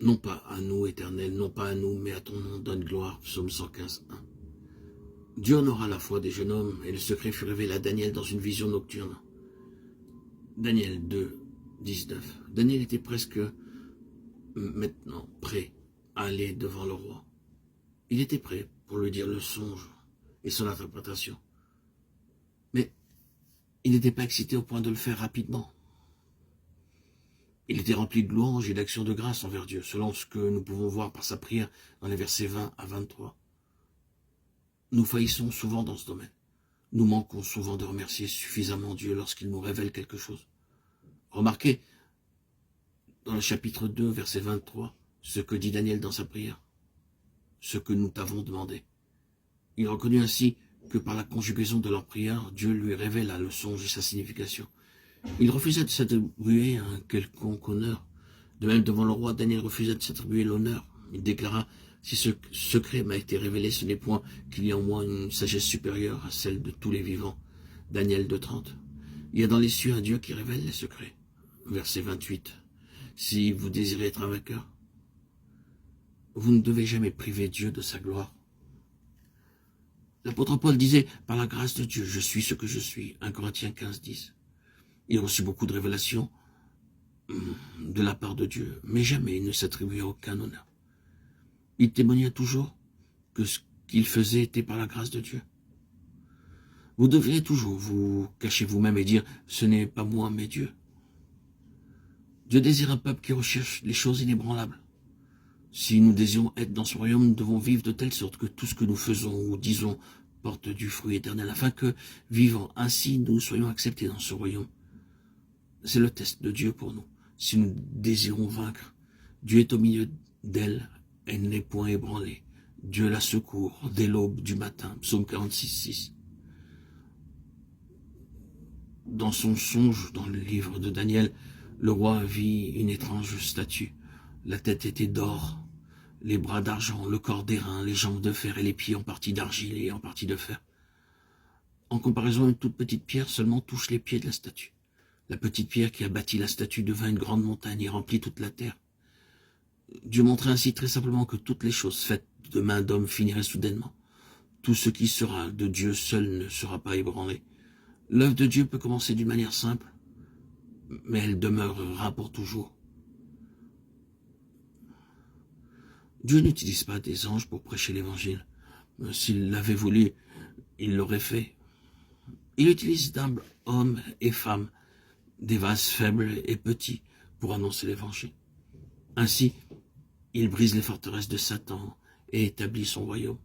Non pas à nous, Éternel, non pas à nous, mais à ton nom donne gloire. Psaume 115, 1. Dieu honora la foi des jeunes hommes, et le secret fut révélé à Daniel dans une vision nocturne. Daniel 2, 19. Daniel était presque maintenant prêt à aller devant le roi. Il était prêt pour lui dire le songe et son interprétation. Mais il n'était pas excité au point de le faire rapidement. Il était rempli de louanges et d'actions de grâce envers Dieu, selon ce que nous pouvons voir par sa prière dans les versets 20 à 23. Nous faillissons souvent dans ce domaine. Nous manquons souvent de remercier suffisamment Dieu lorsqu'il nous révèle quelque chose. Remarquez, dans le chapitre 2, verset 23, ce que dit Daniel dans sa prière, ce que nous t'avons demandé. Il reconnut ainsi que par la conjugaison de leur prière, Dieu lui révéla le songe et sa signification. Il refusait de s'attribuer un quelconque honneur. De même, devant le roi, Daniel refusait de s'attribuer l'honneur. Il déclara, si ce secret m'a été révélé, ce n'est point qu'il y a en moi une sagesse supérieure à celle de tous les vivants. Daniel 2,30. Il y a dans les cieux un Dieu qui révèle les secrets. Verset 28. Si vous désirez être un vainqueur, vous ne devez jamais priver Dieu de sa gloire. L'apôtre Paul disait, par la grâce de Dieu, je suis ce que je suis. 1 Corinthiens 15, 10. Il reçut beaucoup de révélations de la part de Dieu, mais jamais il ne s'attribuait aucun honneur. Il témoigna toujours que ce qu'il faisait était par la grâce de Dieu. Vous devriez toujours vous cacher vous-même et dire, ce n'est pas moi, mais Dieu. Dieu désire un peuple qui recherche les choses inébranlables. Si nous désirons être dans son royaume, nous devons vivre de telle sorte que tout ce que nous faisons ou disons porte du fruit éternel, afin que, vivant ainsi, nous soyons acceptés dans ce royaume. C'est le test de Dieu pour nous. Si nous désirons vaincre, Dieu est au milieu d'elle, elle n'est point ébranlée. Dieu la secourt dès l'aube du matin. Psaume 46, 6. Dans son songe, dans le livre de Daniel, le roi vit une étrange statue. La tête était d'or, les bras d'argent, le corps d'airain, les jambes de fer et les pieds en partie d'argile et en partie de fer. En comparaison, une toute petite pierre seulement touche les pieds de la statue. La petite pierre qui a bâti la statue devint une grande montagne et remplit toute la terre. Dieu montrait ainsi très simplement que toutes les choses faites de main d'homme finiraient soudainement. Tout ce qui sera de Dieu seul ne sera pas ébranlé. L'œuvre de Dieu peut commencer d'une manière simple, mais elle demeurera pour toujours. Dieu n'utilise pas des anges pour prêcher l'évangile. S'il l'avait voulu, il l'aurait fait. Il utilise d'humbles hommes et femmes, des vases faibles et petits, pour annoncer l'évangile. Ainsi, il brise les forteresses de Satan et établit son royaume.